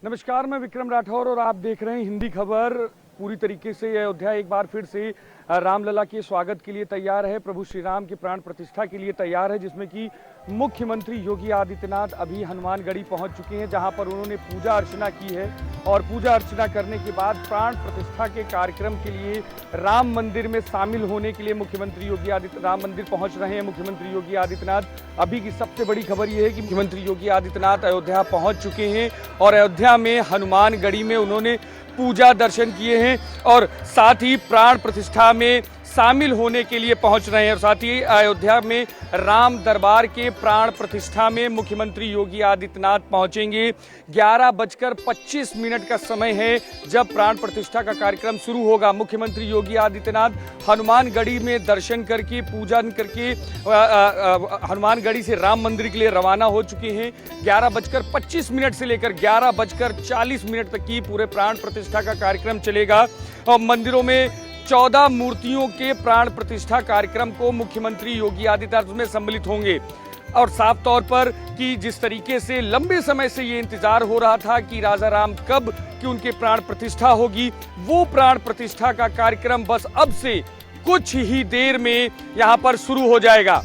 नमस्कार, मैं विक्रम राठौर और आप देख रहे हैं हिंदी खबर। पूरी तरीके से अयोध्या एक बार फिर से रामलला के स्वागत के लिए तैयार है, प्रभु श्री राम की प्राण प्रतिष्ठा के लिए तैयार है, जिसमें कि मुख्यमंत्री योगी आदित्यनाथ अभी हनुमानगढ़ी पहुंच चुके हैं, जहां पर उन्होंने पूजा अर्चना की है। और पूजा अर्चना करने के बाद प्राण प्रतिष्ठा के कार्यक्रम के लिए राम मंदिर में शामिल होने के लिए मुख्यमंत्री योगी आदित्यनाथ राम मंदिर पहुंच रहे हैं। मुख्यमंत्री योगी आदित्यनाथ अभी की सबसे बड़ी खबर यह है कि मुख्यमंत्री योगी आदित्यनाथ अयोध्या पहुंच चुके हैं और अयोध्या में हनुमानगढ़ी में उन्होंने पूजा दर्शन किए हैं और साथ ही प्राण प्रतिष्ठा में शामिल होने के लिए पहुंच रहे हैं। और साथ ही अयोध्या में राम दरबार के प्राण प्रतिष्ठा में मुख्यमंत्री योगी आदित्यनाथ पहुंचेंगे। 11:25 का समय है जब प्राण प्रतिष्ठा का कार्यक्रम शुरू होगा। मुख्यमंत्री योगी आदित्यनाथ हनुमानगढ़ी में दर्शन करके पूजन करके हनुमानगढ़ी से राम मंदिर के लिए रवाना हो चुके हैं। 11:25 से लेकर 11:40 तक की पूरे प्राण प्रतिष्ठा का कार्यक्रम चलेगा और मंदिरों में 14 मूर्तियों के प्राण प्रतिष्ठा कार्यक्रम को मुख्यमंत्री योगी आदित्यनाथ में सम्मिलित होंगे। और साफ तौर पर कि जिस तरीके से लंबे समय से ये इंतजार हो रहा था कि राजा राम कब कि उनके प्राण प्रतिष्ठा होगी, वो प्राण प्रतिष्ठा का कार्यक्रम बस अब से कुछ ही देर में यहां पर शुरू हो जाएगा।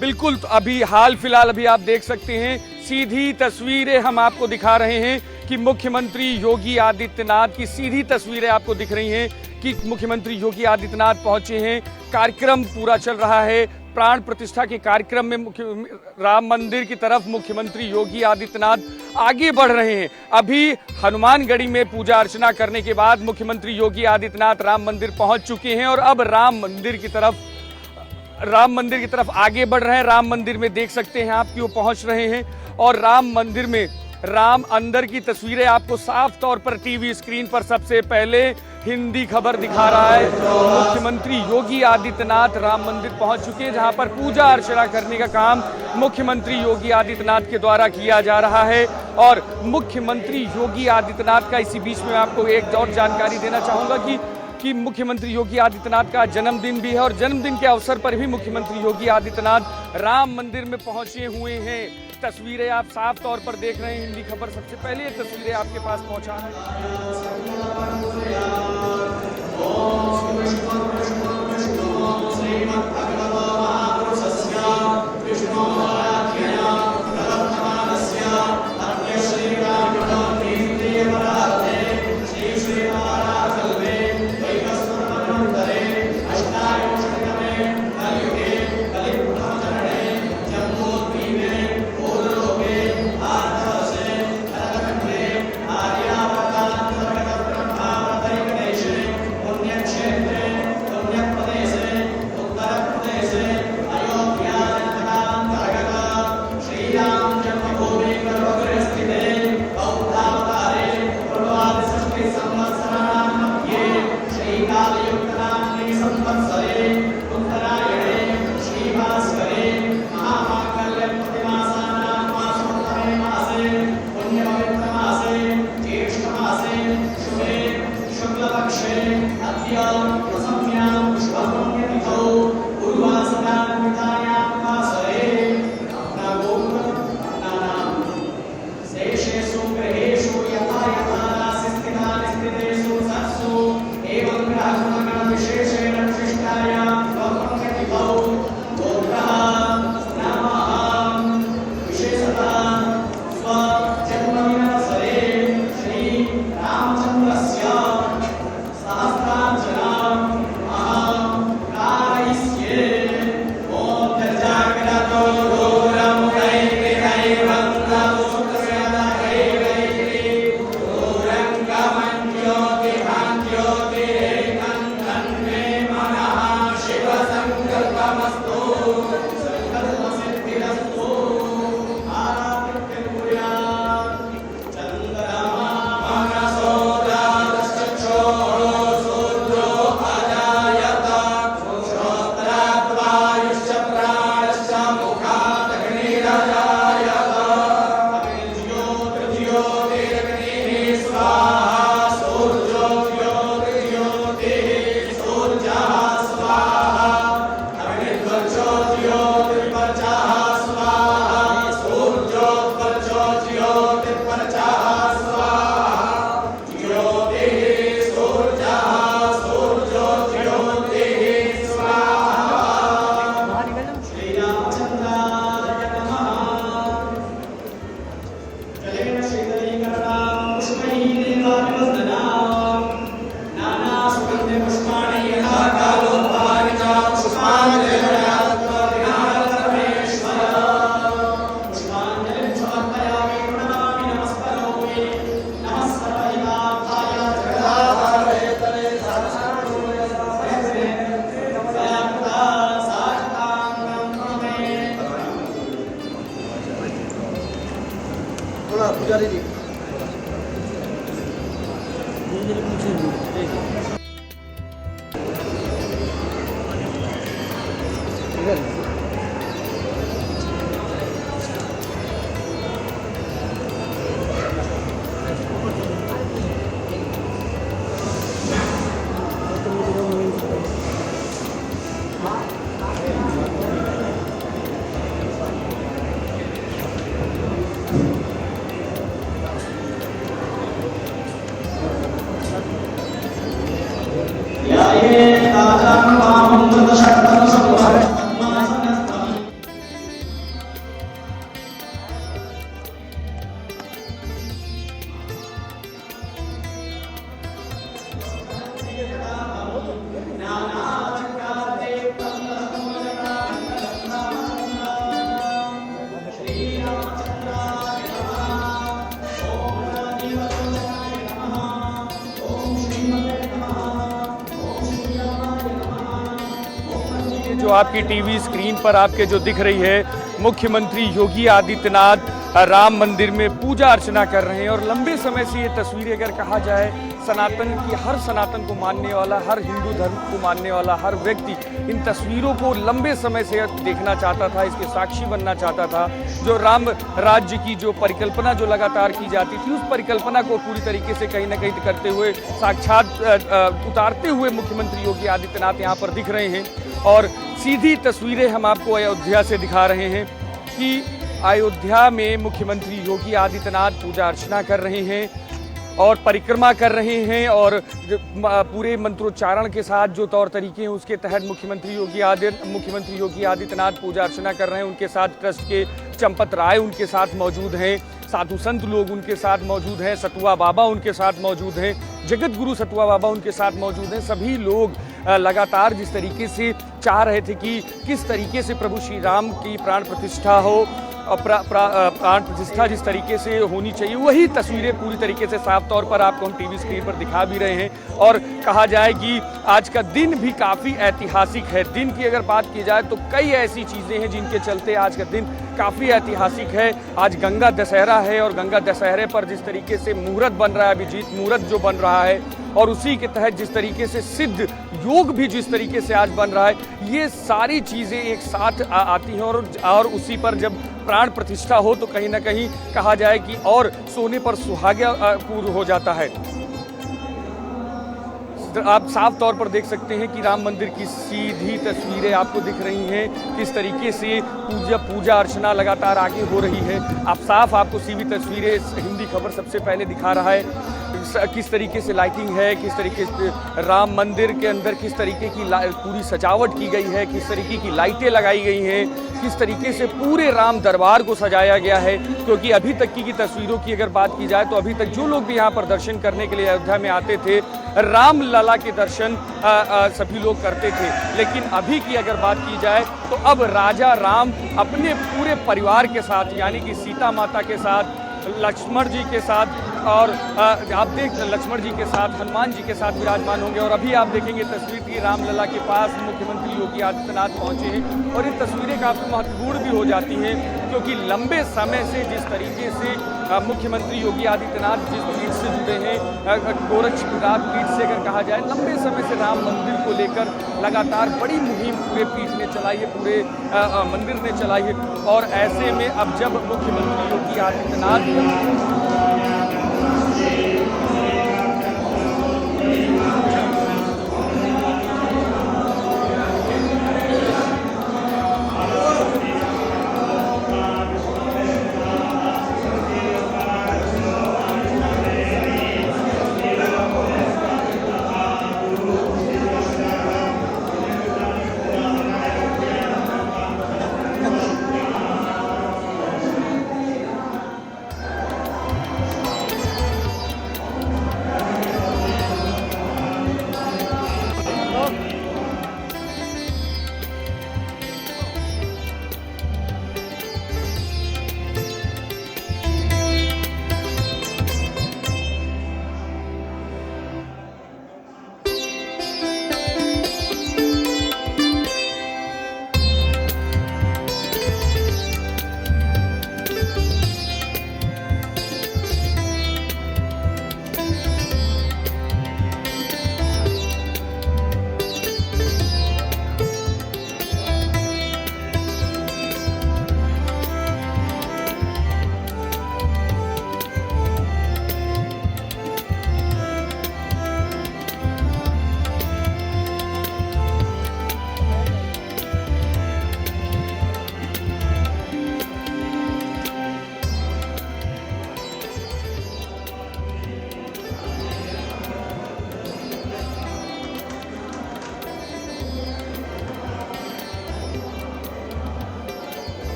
बिल्कुल, तो अभी हाल फिलहाल अभी आप देख सकते हैं, सीधी तस्वीरें हम आपको दिखा रहे हैं कि मुख्यमंत्री योगी आदित्यनाथ की सीधी तस्वीरें आपको दिख रही हैं कि मुख्यमंत्री योगी आदित्यनाथ पहुंचे हैं। कार्यक्रम पूरा चल रहा है। प्राण प्रतिष्ठा के कार्यक्रम में राम मंदिर की तरफ मुख्यमंत्री योगी आदित्यनाथ आगे बढ़ रहे हैं। अभी हनुमानगढ़ी में पूजा अर्चना करने के बाद मुख्यमंत्री योगी आदित्यनाथ राम मंदिर पहुंच चुके हैं और अब राम मंदिर की तरफ आगे बढ़ रहे हैं। राम मंदिर में देख सकते हैं आप कि वो पहुंच रहे हैं और राम मंदिर में राम अंदर की तस्वीरें आपको साफ तौर पर टीवी स्क्रीन पर सबसे पहले हिंदी खबर दिखा रहा है। मुख्यमंत्री योगी आदित्यनाथ राम मंदिर पहुंच चुके हैं, जहां पर पूजा अर्चना करने का काम मुख्यमंत्री योगी आदित्यनाथ के द्वारा किया जा रहा है। और मुख्यमंत्री योगी आदित्यनाथ का इसी बीच में आपको एक और जानकारी देना चाहूंगा कि मुख्यमंत्री योगी आदित्यनाथ का जन्मदिन भी है और जन्मदिन के अवसर पर भी मुख्यमंत्री योगी आदित्यनाथ राम मंदिर में पहुंचे हुए हैं। तस्वीरें आप साफ तौर पर देख रहे हैं, हिंदी खबर सबसे पहले ये तस्वीरें आपके पास पहुंचा है। पुजारी जी जो आपकी टीवी स्क्रीन पर आपके जो दिख रही है, मुख्यमंत्री योगी आदित्यनाथ राम मंदिर में पूजा अर्चना कर रहे हैं। और लंबे समय से ये तस्वीरें अगर कहा जाए, सनातन की हर सनातन को मानने वाला, हर हिंदू धर्म को मानने वाला हर व्यक्ति इन तस्वीरों को लंबे समय से देखना चाहता था, इसके साक्षी बनना चाहता था। जो राम राज्य की जो परिकल्पना जो लगातार की जाती थी, उस परिकल्पना को पूरी तरीके से कहीं ना कहीं करते हुए, साक्षात उतारते हुए मुख्यमंत्री योगी आदित्यनाथ यहाँ पर दिख रहे हैं। और सीधी तस्वीरें हम आपको अयोध्या से दिखा रहे हैं कि अयोध्या में मुख्यमंत्री योगी आदित्यनाथ पूजा अर्चना कर रहे हैं और परिक्रमा कर रहे हैं। और पूरे मंत्रोच्चारण के साथ जो तौर तरीके हैं, उसके तहत मुख्यमंत्री योगी आदित्यनाथ पूजा अर्चना कर रहे हैं। उनके साथ ट्रस्ट के चंपत राय उनके साथ मौजूद हैं, साधु संत लोग उनके साथ मौजूद हैं, सतुआ बाबा उनके साथ मौजूद हैं, जगत गुरु सतुआ बाबा उनके साथ मौजूद हैं। सभी लोग लगातार जिस तरीके से चाह रहे थे कि किस तरीके से प्रभु श्री राम की प्राण प्रतिष्ठा हो, प्राण प्रतिष्ठा जिस तरीके से होनी चाहिए, वही तस्वीरें पूरी तरीके से साफ तौर पर आपको हम टीवी स्क्रीन पर दिखा भी रहे हैं। और कहा जाए कि आज का दिन भी काफ़ी ऐतिहासिक है। दिन की अगर बात की जाए तो कई ऐसी चीज़ें हैं जिनके चलते आज का दिन काफ़ी ऐतिहासिक है। आज गंगा दशहरा है और गंगा दशहरे पर जिस तरीके से मुहूर्त बन रहा है, अभिजीत मुहूर्त जो बन रहा है, और उसी के तहत जिस तरीके से सिद्ध योग भी जिस तरीके से आज बन रहा है, ये सारी चीज़ें एक साथ आती हैं। और उसी पर जब प्राण प्रतिष्ठा हो तो कहीं ना कहीं कहा जाए कि और सोने पर सुहागा पूर्ण हो जाता है। आप साफ तौर पर देख सकते हैं कि राम मंदिर की सीधी तस्वीरें आपको दिख रही हैं, किस तरीके से पूजा अर्चना लगातार आगे हो रही है। आपको सीधी तस्वीरें हिंदी खबर सबसे पहले दिखा रहा है, किस तरीके से लाइटिंग है, किस तरीके से राम मंदिर के अंदर किस तरीके की पूरी सजावट की गई है, किस तरीके की लाइटें लगाई गई हैं, किस तरीके से पूरे राम दरबार को सजाया गया है। क्योंकि अभी तक की तस्वीरों की अगर बात की जाए तो अभी तक जो लोग भी यहाँ पर दर्शन करने के लिए अयोध्या में आते थे, राम लला के दर्शन सभी लोग करते थे। लेकिन अभी की अगर बात की जाए तो अब राजा राम अपने पूरे परिवार के साथ, यानी कि सीता माता के साथ, लक्ष्मण जी के साथ, और आप लक्ष्मण जी के साथ, हनुमान जी के साथ विराजमान होंगे। और अभी आप देखेंगे तस्वीर की रामलला के पास मुख्यमंत्री योगी आदित्यनाथ पहुंचे हैं। और ये तस्वीरें काफ़ी महत्वपूर्ण भी हो जाती हैं, क्योंकि लंबे समय से जिस तरीके से मुख्यमंत्री योगी आदित्यनाथ जिस पीठ से जुड़े हैं, गोरक्षनाथ पीठ से अगर कहा जाए, लंबे समय से राम मंदिर को लेकर लगातार बड़ी मुहिम पूरे पीठ ने चलाई है, पूरे मंदिर ने चलाई है। और ऐसे में अब जब मुख्यमंत्री योगी आदित्यनाथ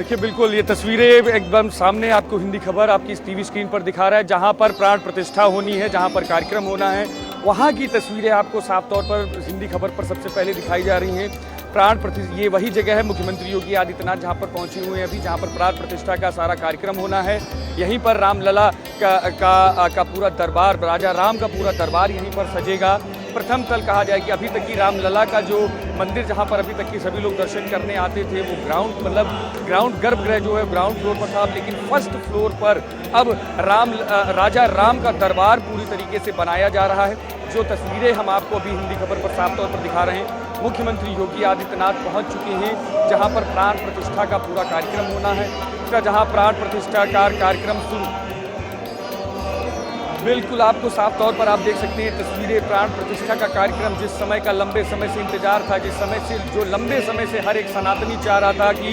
देखिए बिल्कुल ये तस्वीरें एकदम सामने आपको हिंदी खबर आपकी इस टीवी स्क्रीन पर दिखा रहा है, जहां पर प्राण प्रतिष्ठा होनी है, जहां पर कार्यक्रम होना है, वहां की तस्वीरें आपको साफ तौर पर हिंदी खबर पर सबसे पहले दिखाई जा रही हैं। प्राण प्रतिष्ठा ये वही जगह है, मुख्यमंत्री योगी आदित्यनाथ जहां पर पहुंचे हुए हैं अभी, जहां पर प्राण प्रतिष्ठा का सारा कार्यक्रम होना है। यहीं पर रामलला का पूरा दरबार, राजा राम का पूरा दरबार यहीं पर सजेगा। प्रथम तल कहा जाए कि अभी तक की रामलला का जो मंदिर जहां पर अभी तक की सभी लोग दर्शन करने आते थे वो ग्राउंड गर्भगृह जो है ग्राउंड फ्लोर पर था, लेकिन फर्स्ट फ्लोर पर अब राजा राम का दरबार पूरी तरीके से बनाया जा रहा है। जो तस्वीरें हम आपको अभी हिंदी खबर पर साफ तौर पर दिखा रहे हैं, मुख्यमंत्री योगी आदित्यनाथ पहुंच चुके हैं जहां पर प्राण प्रतिष्ठा का पूरा कार्यक्रम होना है। इसका जहां प्राण प्रतिष्ठा का कार्यक्रम शुरू, बिल्कुल आपको साफ तौर पर आप देख सकते हैं तस्वीरें। प्राण प्रतिष्ठा का कार्यक्रम जिस समय का लंबे समय से इंतजार था, जो लंबे समय से हर एक सनातनी चाह रहा था कि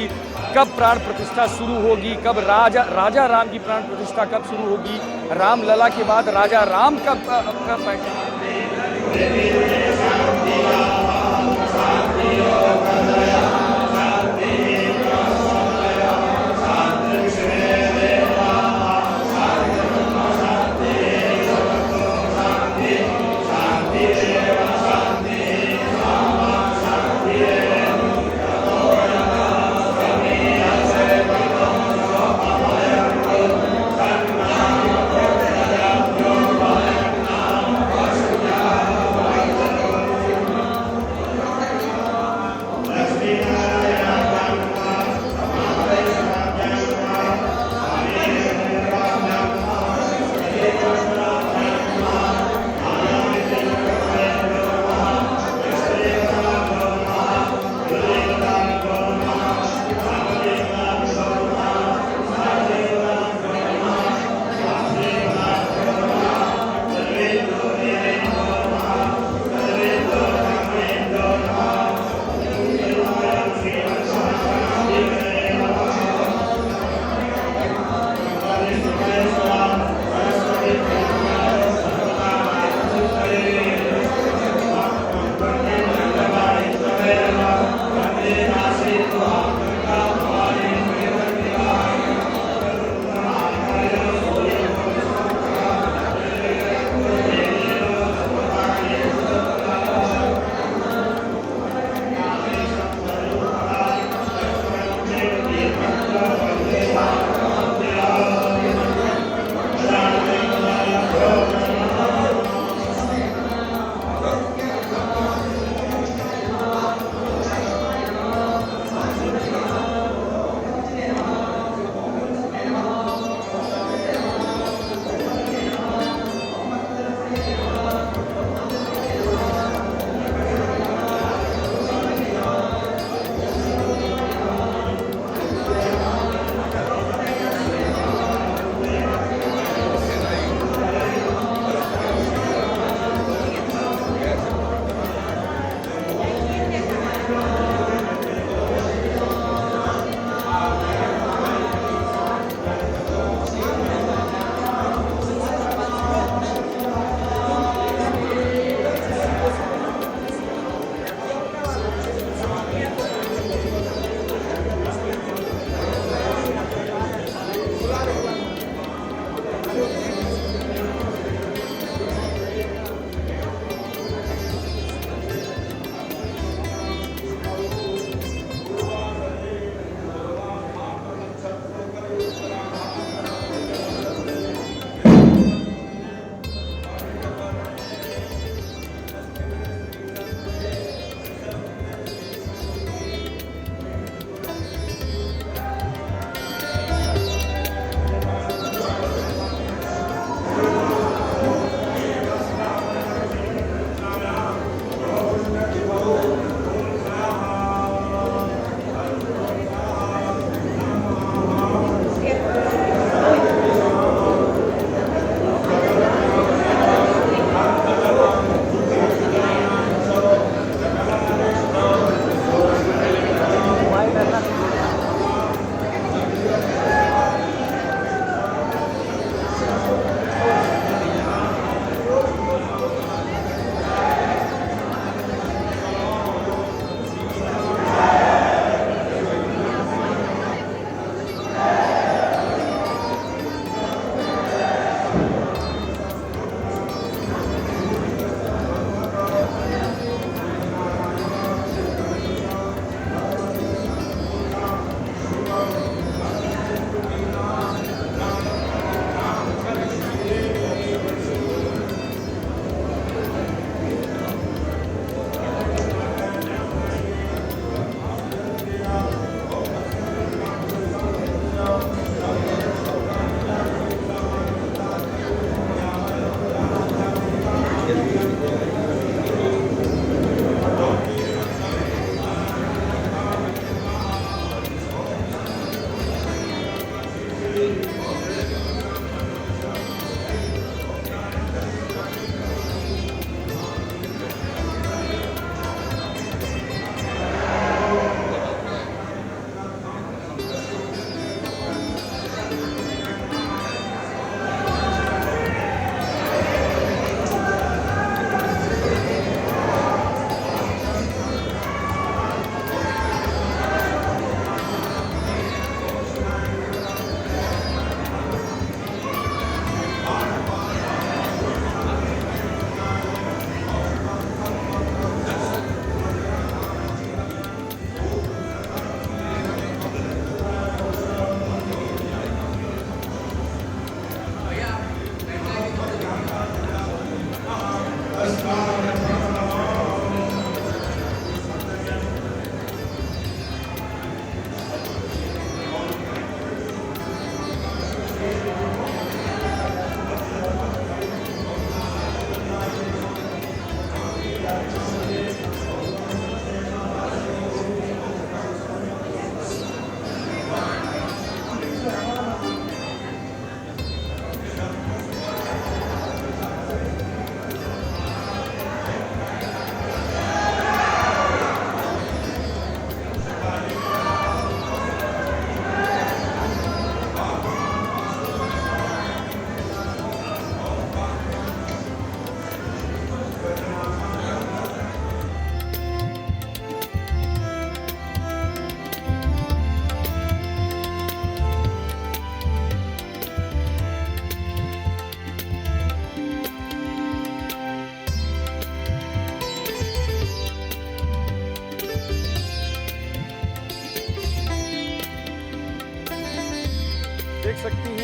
कब प्राण प्रतिष्ठा शुरू होगी, कब राजा राम की प्राण प्रतिष्ठा कब शुरू होगी, रामलला के बाद राजा राम कब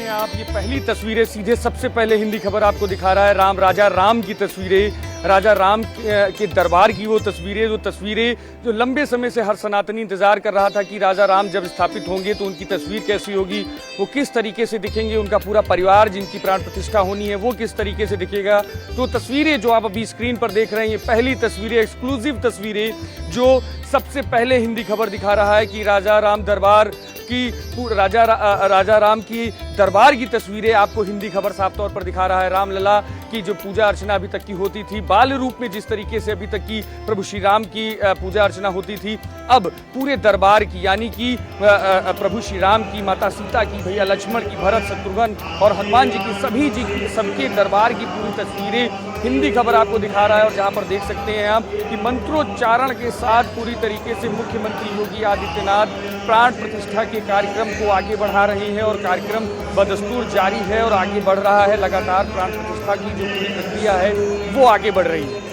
हैं आप, ये पहली तस्वीरें सीधे सबसे पहले हिंदी खबर आपको दिखा रहा है राजा राम की तस्वीरें, राजा राम के दरबार की वो तस्वीरें जो लंबे समय से हर सनातनी इंतजार कर रहा था कि राजा राम जब स्थापित होंगे तो उनकी तस्वीर कैसी होगी, वो किस तरीके से दिखेंगे, उनका पूरा परिवार जिनकी प्राण प्रतिष्ठा होनी है वो किस तरीके से दिखेगा। तो तस्वीरें जो आप अभी स्क्रीन पर देख रहे हैं, ये पहली तस्वीरें, एक्सक्लूसिव तस्वीरें जो सबसे पहले हिंदी खबर दिखा रहा है कि राजा राम दरबार की राजा राम की दरबार की तस्वीरें आपको हिंदी खबर साफ तौर पर दिखा रहा है। रामलला की जो पूजा अर्चना अभी तक की होती थी, बाल रूप में जिस तरीके से अभी तक की प्रभु श्री राम की पूजा अर्चना होती थी, अब पूरे दरबार की यानी कि प्रभु श्री राम की, माता सीता की, भैया लक्ष्मण की, भरत शत्रुघ्न और हनुमान जी की सबके दरबार की पूरी तस्वीरें हिंदी खबर आपको दिखा रहा है। और जहां पर देख सकते हैं आप कि मंत्रोच्चारण के साथ पूरी तरीके से मुख्यमंत्री योगी आदित्यनाथ प्राण प्रतिष्ठा के कार्यक्रम को आगे बढ़ा रहे हैं और कार्यक्रम बदस्तूर जारी है और आगे बढ़ रहा है। लगातार प्राण प्रतिष्ठा की जो पूरी प्रक्रिया है वो आगे बढ़ रही है।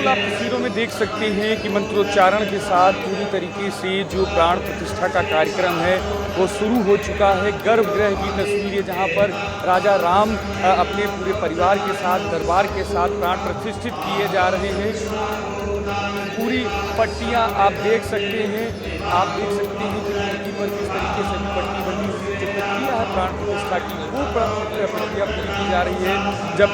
आप तस्वीरों में देख सकते हैं कि मंत्रोच्चारण के साथ पूरी तरीके से जो प्राण प्रतिष्ठा का कार्यक्रम है वो शुरू हो चुका है। गर्भगृह की तस्वीरें जहां पर राजा राम अपने पूरे परिवार के साथ, दरबार के साथ प्राण प्रतिष्ठित किए जा रहे हैं। पूरी पट्टियां आप देख सकते हैं, कि मूर्ति पर किस तरीके से पट्टी बनी हुई है। जो प्रक्रिया है प्राण प्रतिष्ठा की वो प्रक्रिया पूरी की जा रही है। जब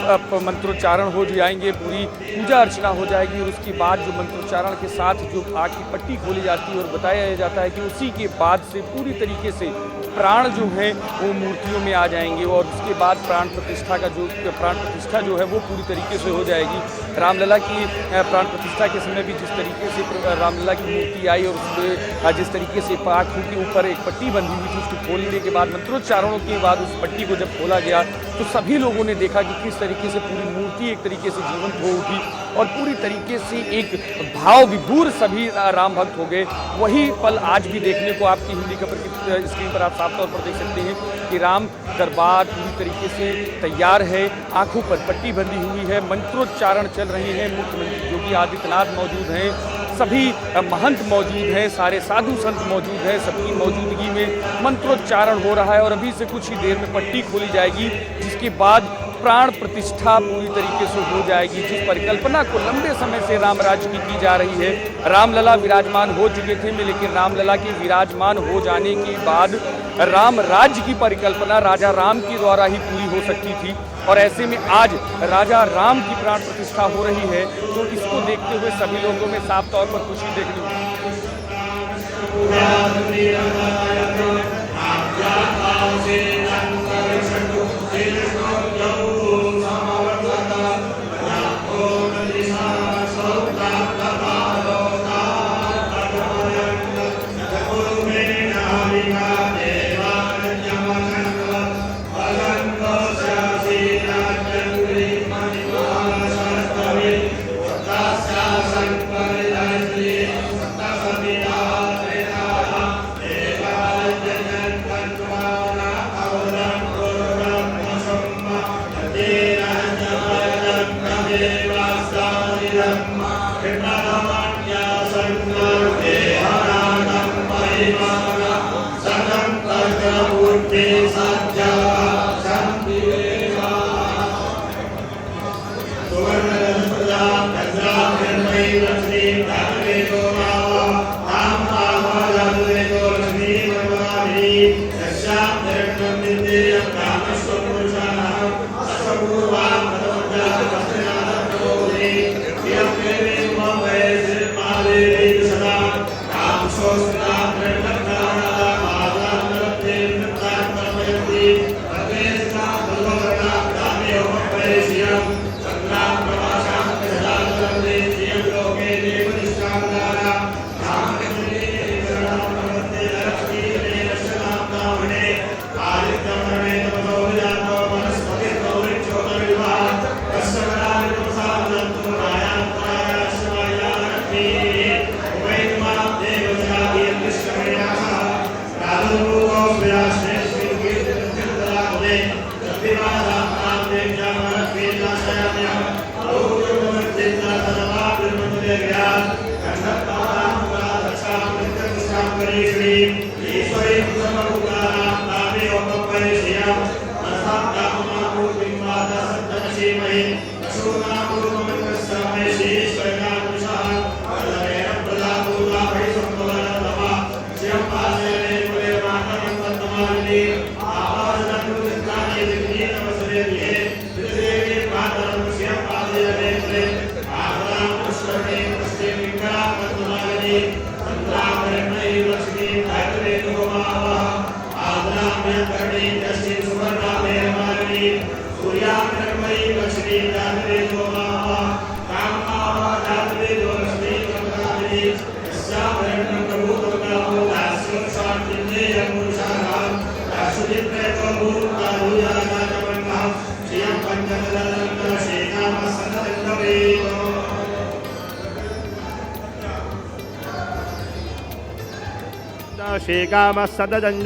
मंत्रोच्चारण हो जाएंगे, पूरी पूजा अर्चना हो जाएगी और उसके बाद जो मंत्रोच्चारण के साथ जो आग की पट्टी खोली जाती है और बताया जाता है कि उसी के बाद से पूरी तरीके से प्राण जो है वो मूर्तियों में आ जाएंगे और उसके बाद प्राण प्रतिष्ठा जो है वो पूरी तरीके से हो जाएगी। रामलला की प्राण प्रतिष्ठा के समय भी जिस तरीके से रामलला की मूर्ति आई और उसमें जिस तरीके से आँखों के ऊपर एक पट्टी बंधी हुई थी, उसको खोलने के बाद मंत्रोच्चारणों के बाद उस पट्टी को जब खोला गया तो सभी लोगों ने देखा कि किस तरीके से पूरी मूर्ति एक तरीके से जीवंत हो उठी और पूरी तरीके से एक भाव विभोर सभी राम भक्त हो गए। वही पल आज भी देखने को आपकी हिंदी खबर की स्क्रीन पर आप साफ तौर पर देख सकते हैं कि राम दरबार पूरी तरीके से तैयार है, आंखों पर पट्टी बंधी हुई है, मंत्रोच्चारण चल रहे हैं, मुख्यमंत्री योगी आदित्यनाथ मौजूद हैं, सभी महंत मौजूद हैं, सारे साधु संत मौजूद हैं, सबकी मौजूदगी में मंत्रोच्चारण हो रहा है और अभी से कुछ ही देर में पट्टी खोली जाएगी जिसके बाद प्राण प्रतिष्ठा पूरी तरीके से हो जाएगी। जिस परिकल्पना को लंबे समय से राम राज्य की जा रही है, रामलला विराजमान हो चुके थे लेकिन रामलला के विराजमान हो जाने के बाद राम राज्य की परिकल्पना राजा राम के द्वारा ही पूरी हो सकती थी और ऐसे में आज राजा राम की प्राण प्रतिष्ठा हो रही है तो इसको देखते हुए सभी लोगों में साफ तौर पर खुशी देखनी होगी। श्रीकामः सततं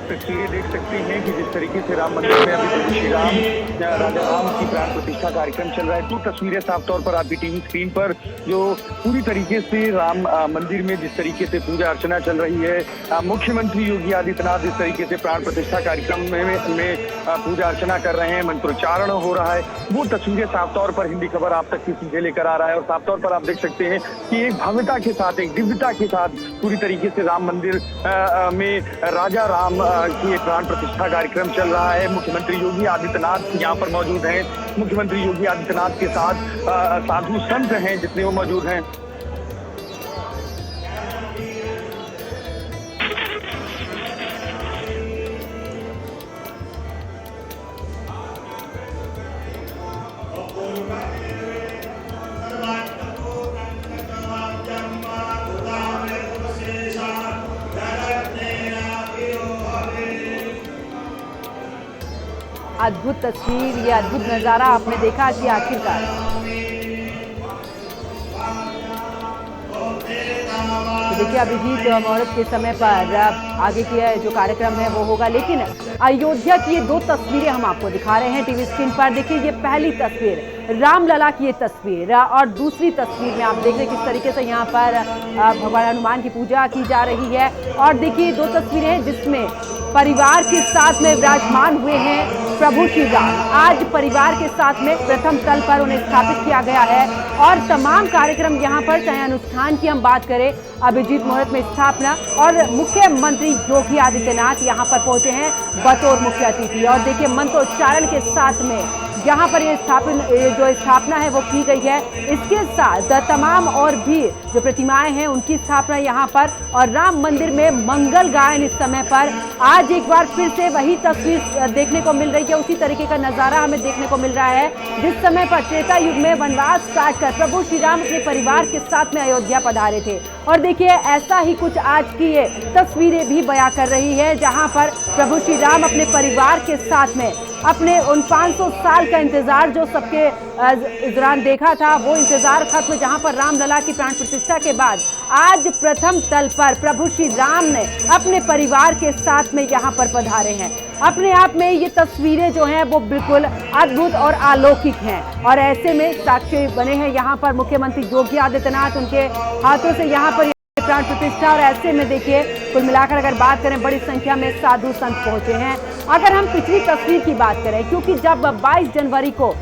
तस्वीरें देख सकते हैं कि जिस तरीके से राम मंदिर में अभी प्रभु श्री राम राजा राम की प्राण प्रतिष्ठा कार्यक्रम चल रहा है, तो तस्वीरें साफ तौर पर आपकी टीवी स्क्रीन पर जो पूरी तरीके से राम मंदिर में जिस तरीके से पूजा अर्चना चल रही है, मुख्यमंत्री योगी आदित्यनाथ जिस तरीके से प्राण प्रतिष्ठा कार्यक्रम में पूजा अर्चना कर रहे हैं, मंत्रोच्चारण हो रहा है, वो तस्वीरें साफ तौर पर हिंदी खबर आप तक की सीधे लेकर आ रहा है। और साफ तौर पर आप देख सकते हैं कि एक भव्यता के साथ, एक दिव्यता के साथ पूरी तरीके से राम मंदिर में राजा राम की प्राण प्रतिष्ठा कार्यक्रम चल रहा है। मुख्यमंत्री योगी आदित्यनाथ यहाँ पर मौजूद हैं। मुख्यमंत्री योगी आदित्यनाथ के साथ साधु संत हैं जितने वो मौजूद हैं। अद्भुत तस्वीर, ये अद्भुत नज़ारा आपने देखा कि आखिरकार तो देखिए अभिजीत मुहूर्त के समय पर आगे की जो कार्यक्रम है वो होगा, लेकिन अयोध्या की ये दो तस्वीरें हम आपको दिखा रहे हैं टीवी स्क्रीन पर। देखिए ये पहली तस्वीर रामलला की ये तस्वीर और दूसरी तस्वीर में आप देख रहे हैं किस तरीके से यहाँ पर भगवान हनुमान की पूजा की जा रही है। और देखिए दो तस्वीरें हैं जिसमें परिवार के साथ में विराजमान हुए हैं प्रभु श्री राम। आज परिवार के साथ में प्रथम तल पर उन्हें स्थापित किया गया है और तमाम कार्यक्रम यहाँ पर, चाहे अनुष्ठान की हम बात करें, अभिजीत मुहूर्त में स्थापना, और मुख्यमंत्री योगी आदित्यनाथ यहाँ पर पहुंचे हैं बतौर मुख्य अतिथि। और देखिए मंत्रोच्चारण के साथ में यहाँ पर ये जो स्थापना है वो की गई है। इसके साथ तमाम और भी जो प्रतिमाएं हैं उनकी स्थापना यहाँ पर, और राम मंदिर में मंगल गायन इस समय पर आज एक बार फिर से वही तस्वीर देखने को मिल रही है। उसी तरीके का नज़ारा हमें देखने को मिल रहा है जिस समय पर त्रेता युग में वनवास काट कर प्रभु श्री राम अपने परिवार के साथ में अयोध्या पधारे थे। और देखिए ऐसा ही कुछ आज की ये तस्वीरें भी बयां कर रही है, जहाँ पर प्रभु श्री राम अपने परिवार के साथ में अपने उन 500 साल का इंतजार जो सबके इस दौरान देखा था वो इंतजार खत्म, जहां पर रामलला की प्राण प्रतिष्ठा के बाद आज प्रथम तल पर प्रभु श्री राम ने अपने परिवार के साथ में यहां पर पधारे हैं। अपने आप में ये तस्वीरें जो हैं वो बिल्कुल अद्भुत और अलौकिक हैं। और ऐसे में साक्षी बने हैं यहाँ पर मुख्यमंत्री योगी आदित्यनाथ, उनके हाथों से यहाँ पर प्राण प्रतिष्ठा। और ऐसे में देखिए कुल मिलाकर अगर बात करें बड़ी संख्या में साधु संत पहुंचे हैं। अगर हम पिछली तस्वीर की बात करें, क्योंकि जब 22 जनवरी को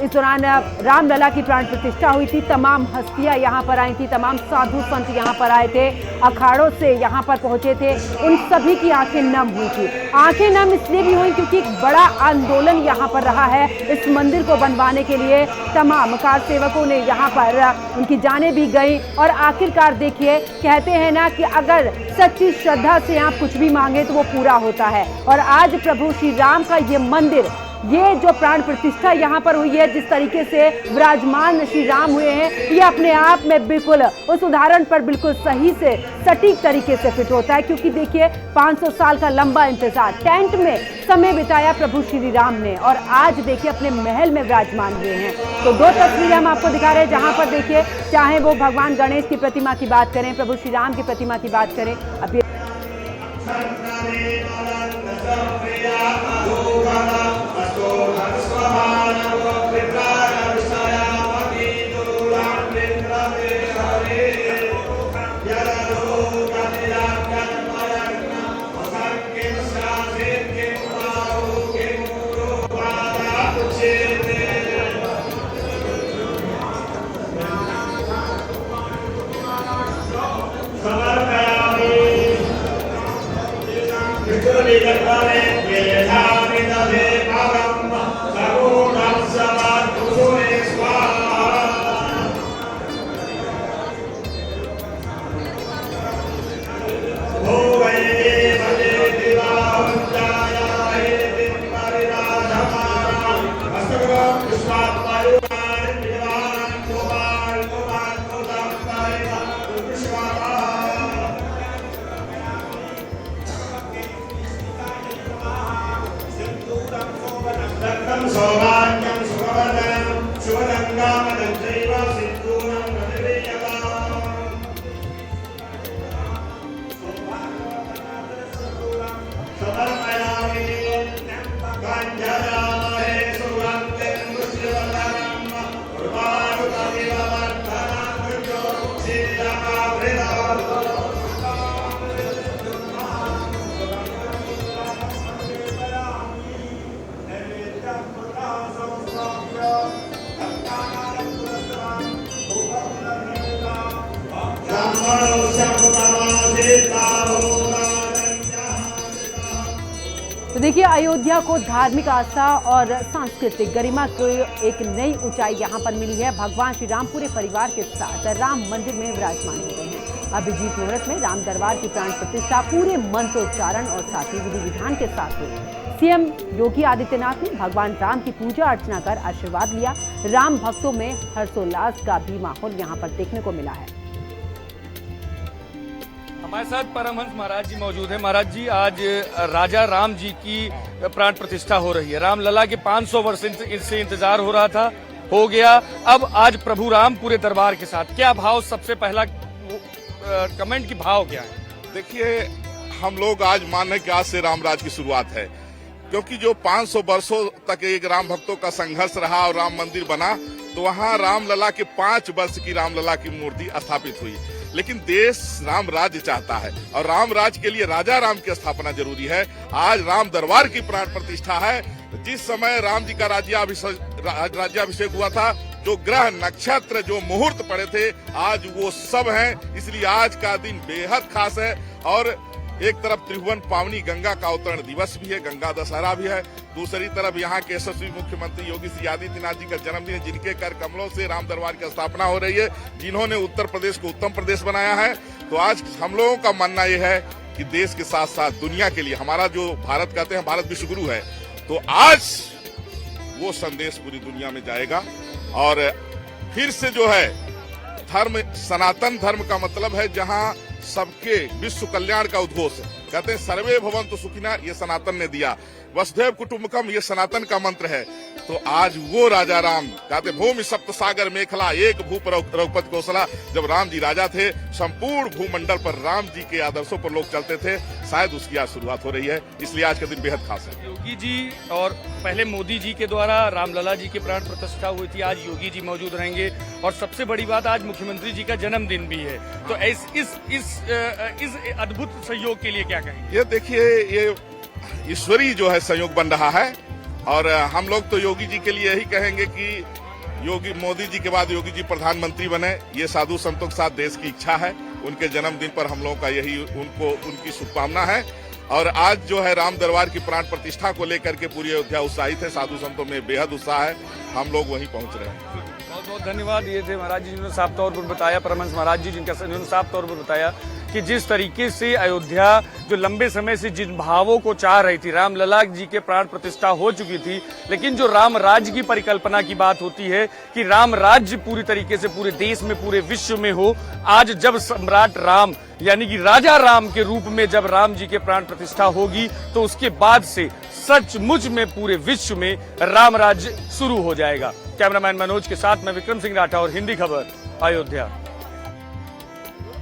इस दौरान रामलला की प्राण प्रतिष्ठा हुई थी, तमाम हस्तियां यहाँ पर आई थी, तमाम साधु संत यहाँ पर आए थे, अखाड़ों से यहाँ पर पहुंचे थे, उन सभी की आंखें नम हुई थी। आंखें नम इसलिए भी हुई क्योंकि एक बड़ा आंदोलन यहाँ पर रहा है इस मंदिर को बनवाने के लिए। तमाम कार सेवकों ने यहाँ पर उनकी जानें भी गई और आखिरकार देखिए कहते हैं ना कि अगर सच्ची श्रद्धा से आप कुछ भी मांगे तो वो पूरा होता है। और आज प्रभु श्री राम का ये मंदिर, ये जो प्राण प्रतिष्ठा यहाँ पर हुई है, जिस तरीके से विराजमान श्री राम हुए हैं, ये अपने आप में बिल्कुल उस उदाहरण पर बिल्कुल सही से सटीक तरीके से फिट होता है। क्योंकि देखिए 500 साल का लंबा इंतजार, टेंट में समय बिताया प्रभु श्री राम ने, और आज देखिए अपने महल में विराजमान हुए हैं। तो दो तस्वीरें हम आपको दिखा रहे हैं, जहाँ पर देखिए चाहे वो भगवान गणेश की प्रतिमा की बात करें, प्रभु श्री राम की प्रतिमा की बात करें, अभी तो देखिए, अयोध्या को धार्मिक आस्था और सांस्कृतिक गरिमा को एक नई ऊंचाई यहां पर मिली है। भगवान श्री राम पूरे परिवार के साथ राम मंदिर में विराजमान हो गए हैं। अभिजीत मुहूर्त में राम दरबार की प्राण प्रतिष्ठा पूरे मंत्रोच्चारण और साथ ही विधि विधान के साथ हुई। सीएम योगी आदित्यनाथ ने भगवान राम की पूजा अर्चना कर आशीर्वाद लिया। राम भक्तों में हर्षोल्लास का भी माहौल यहां पर देखने को मिला है। हमारे साथ परमहंस महाराज जी मौजूद हैं। महाराज जी, आज राजा राम जी की प्राण प्रतिष्ठा हो रही है। रामलला के 500 वर्ष से इंतजार हो रहा था, हो गया। अब आज प्रभु राम पूरे दरबार के साथ, क्या भाव, सबसे पहला कमेंट की भाव क्या है? देखिए, हम लोग आज मान रहे हैं कि आज से रामराज की शुरुआत है, क्योंकि जो 500 वर्षों तक एक राम भक्तों का संघर्ष रहा और राम मंदिर बना, तो वहाँ रामलला के 5 वर्ष की रामलला की मूर्ति स्थापित हुई। लेकिन देश राम राज्य चाहता है और राम राज्य के लिए राजा राम की स्थापना जरूरी है। आज राम दरबार की प्राण प्रतिष्ठा है। जिस समय राम जी का राज्याभिषेक हुआ था, जो ग्रह नक्षत्र जो मुहूर्त पड़े थे, आज वो सब हैं। इसलिए आज का दिन बेहद खास है। और एक तरफ त्रिभुवन पावनी गंगा का अवतरण दिवस भी है, गंगा दशहरा भी है। दूसरी तरफ यहाँ के यशस्वी मुख्यमंत्री योगी श्री आदित्यनाथ जी का जन्मदिन है, जिनके कर कमलों से राम दरबार की स्थापना हो रही है, जिन्होंने उत्तर प्रदेश को उत्तम प्रदेश बनाया है। तो आज हम लोगों का मानना यह है कि देश के साथ साथ दुनिया के लिए, हमारा जो भारत कहते हैं भारत विश्व गुरु है, तो आज वो संदेश पूरी दुनिया में जाएगा। और फिर से जो है धर्म, सनातन धर्म का मतलब है जहाँ सबके विश्व कल्याण का उद्घोष। कहते हैं सर्वे भवन्तु सुखिनः, ये सनातन ने दिया। वसुधैव कुटुम्बकम, ये सनातन का मंत्र है। तो आज वो राजा राम, कहते भूमि सप्त सागर मेखला एक भूप रघुपति कौशला, जब राम जी राजा थे, संपूर्ण भूमंडल पर राम जी के आदर्शों पर लोग चलते थे। शायद उसकी आज शुरुआत हो रही है, इसलिए आज का दिन बेहद खास है। योगी जी और पहले मोदी जी के द्वारा रामलला जी की प्राण प्रतिष्ठा हुई थी, आज योगी जी मौजूद रहेंगे। और सबसे बड़ी बात, आज मुख्यमंत्री जी का जन्मदिन भी है। तो इस अद्भुत सहयोग के लिए क्या कहेंगे? ये देखिए, ये ईश्वरीय जो है संयोग बन रहा है। और हम लोग तो योगी जी के लिए यही कहेंगे कि मोदी जी के बाद योगी जी प्रधानमंत्री बने। ये साधु संतों के साथ देश की इच्छा है। उनके जन्मदिन पर हम लोगों का यही उनकी शुभकामना है। और आज जो है राम दरबार की प्राण प्रतिष्ठा को लेकर के पूरी अयोध्या उत्साहित है। साधु संतों में बेहद उत्साह है। हम लोग वहीं पहुंच रहे हैं। बहुत बहुत धन्यवाद। ये थे महाराज जी जिन्होंने साफ तौर पर बताया, परमहंस महाराज जी जिन्होंने साफ तौर पर बताया कि जिस तरीके से अयोध्या जो लंबे समय से जिन भावों को चाह रही थी, रामलला जी के प्राण प्रतिष्ठा हो चुकी थी, लेकिन जो राम राज्य की परिकल्पना की बात होती है कि राम राज्य पूरी तरीके से पूरे देश में, पूरे विश्व में हो, आज जब सम्राट राम यानी कि राजा राम के रूप में जब राम जी के प्राण प्रतिष्ठा होगी, तो उसके बाद से सचमुच में पूरे विश्व में राम राज्य शुरू हो जाएगा। कैमरामैन मनोज के साथ मैं विक्रम सिंह राठौर, हिंदी खबर, अयोध्या।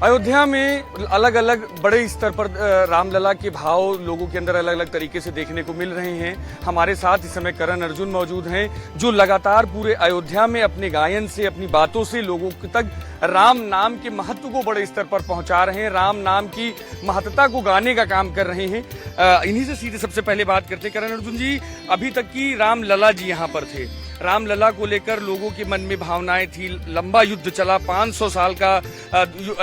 अयोध्या में अलग अलग बड़े स्तर पर रामलला के भाव लोगों के अंदर अलग अलग तरीके से देखने को मिल रहे हैं। हमारे साथ इस समय करण अर्जुन मौजूद हैं, जो लगातार पूरे अयोध्या में अपने गायन से, अपनी बातों से लोगों तक राम नाम के महत्व को बड़े स्तर पर पहुंचा रहे हैं, राम नाम की महत्ता को गाने का काम कर रहे हैं। इन्हीं से सीधे सबसे पहले बात करते हैं। करण अर्जुन जी, अभी तक की रामलला जी यहाँ पर थे, रामलला को लेकर लोगों के मन में भावनाएं थी, लंबा युद्ध चला, 500 साल का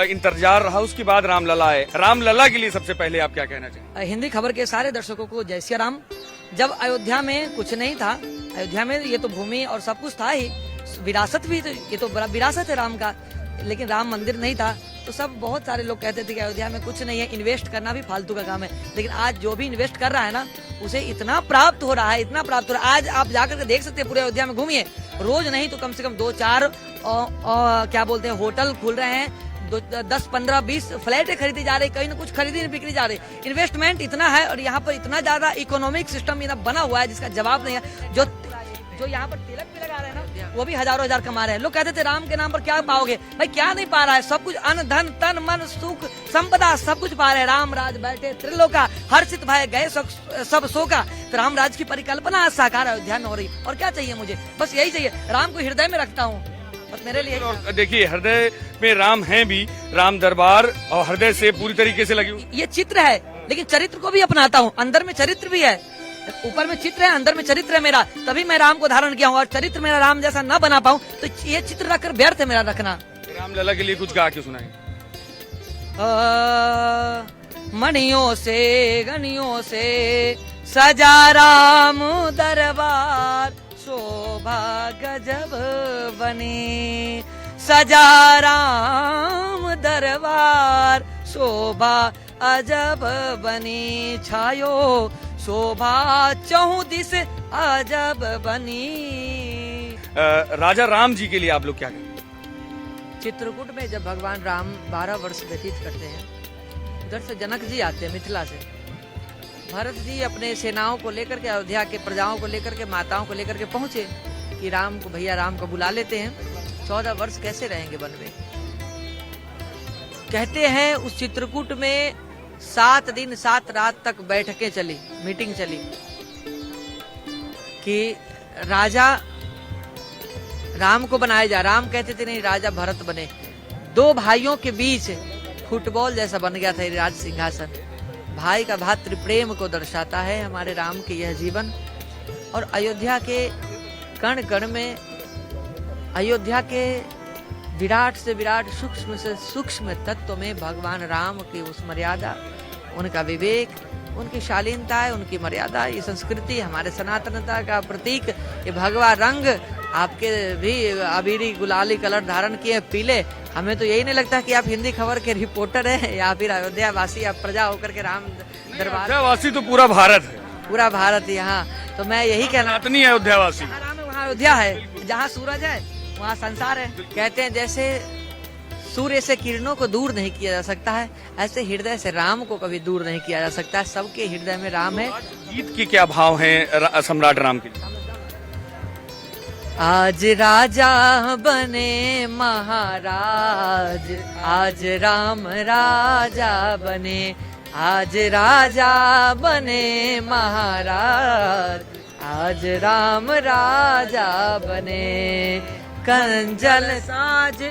इंतजार रहा, उसके बाद रामलला आए। रामलला के लिए सबसे पहले आप क्या कहना चाहेंगे? हिंदी खबर के सारे दर्शकों को जय श्री राम। जब अयोध्या में कुछ नहीं था, अयोध्या में ये तो भूमि और सब कुछ था ही, विरासत भी, तो ये तो बड़ा विरासत है राम का, लेकिन राम मंदिर नहीं था, तो सब बहुत सारे लोग कहते थे कि अयोध्या में कुछ नहीं है, इन्वेस्ट करना भी फालतू का काम है। लेकिन आज जो भी इन्वेस्ट कर रहा है ना, उसे इतना प्राप्त हो रहा है, इतना प्राप्त हो रहा है। आज आप जाकर के देख सकते हैं, पूरे अयोध्या में घूमिए, रोज नहीं तो कम से कम 2-4 क्या बोलते हैं होटल खुल रहे हैं, 10, 15, 20 फ्लैटें खरीदी जा रही, कहीं ना कुछ खरीदी नहीं बिक्री जा रही। इन्वेस्टमेंट इतना है और यहाँ पर इतना ज्यादा इकोनॉमिक सिस्टम बना हुआ है जिसका जवाब नहीं है। जो यहाँ पर तिलक भी लगा रहे हैं ना, वो भी हजारों हजार कमा रहे हैं। लोग कहते थे राम के नाम पर क्या पाओगे, भाई क्या नहीं पा रहा है, सब कुछ, अन्न धन तन मन सुख संपदा सब कुछ पा रहे हैं। राम राज बैठे त्रिलोका, हर्षित भय गए सब शोका। तो राम राज की परिकल्पना आज साकार अयोध्या में हो रही। और क्या चाहिए मुझे, बस यही चाहिए, राम को हृदय में रखता हूँ, बस मेरे लिए। और देखिए, हृदय में राम है भी, राम दरबार और हृदय से पूरी तरीके से लगी। ये चित्र है, लेकिन चरित्र को भी अपनाता हूँ, अंदर में चरित्र भी है, ऊपर में चित्र है, अंदर में चरित्र है मेरा, तभी मैं राम को धारण किया हूँ। और चरित्र मेरा राम जैसा न बना पाऊँ तो ये चित्र रखकर व्यर्थ है मेरा रखना। रामलला के लिए कुछ गा के सुनाएं। मणियों से सजा राम दरबार, शोभा गजब बनी। सजा राम दरबार, शोभा अजब बनी। छायो शोभा चहुं दिस अजब बनी। राजा राम जी के लिए आप लोग क्या कहेंगे? चित्रकूट में जब भगवान राम 12 वर्ष व्यतीत करते हैं, उधर से जनक जी आते हैं मिथिला से। भरत जी अपने सेनाओं को लेकर के, अयोध्या के प्रजाओं को लेकर के, माताओं को लेकर के पहुंचे कि राम को, भैया राम को बुला लेते हैं, 14 वर्ष कैसे रहेंगे वन में। कहते हैं उस चित्रकूट में 7 दिन 7 रात तक बैठकें चली, मीटिंग चली कि राजा राम को बनाया जाए। राम कहते थे नहीं, राजा भरत बने। 2 भाइयों के बीच फुटबॉल जैसा बन गया था ये राज सिंहासन। भाई का भातृ प्रेम को दर्शाता है हमारे राम के यह जीवन। और अयोध्या के कण कण में, अयोध्या के विराट से विराट, सूक्ष्म से सूक्ष्म तत्व में भगवान राम की उस मर्यादा, उनका विवेक, उनकी शालीनता है, उनकी मर्यादा, ये संस्कृति हमारे सनातनता का प्रतीक। ये भगवा रंग आपके भी अबीरी गुलाली कलर धारण किए पीले। हमें तो यही नहीं लगता कि आप हिंदी खबर के रिपोर्टर हैं या फिर अयोध्या वासी, आप प्रजा होकर के राम दरबार। अयोध्यावासी तो पूरा भारत है, पूरा भारत यहाँ। तो मैं यही कहना, सनातनी अयोध्यावासी। जहाँ राम है वहाँ अयोध्या है, जहाँ सूरज है वहाँ संसार है। कहते हैं जैसे सूर्य से किरणों को दूर नहीं किया जा सकता है, ऐसे हृदय से राम को कभी दूर नहीं किया जा सकता है। सबके हृदय में राम है। गीत के क्या भाव हैं सम्राट राम के? आज राजा बने महाराज, आज राम राजा बने। आज राजा बने महाराज, आज राम राजा बने। कंजल साज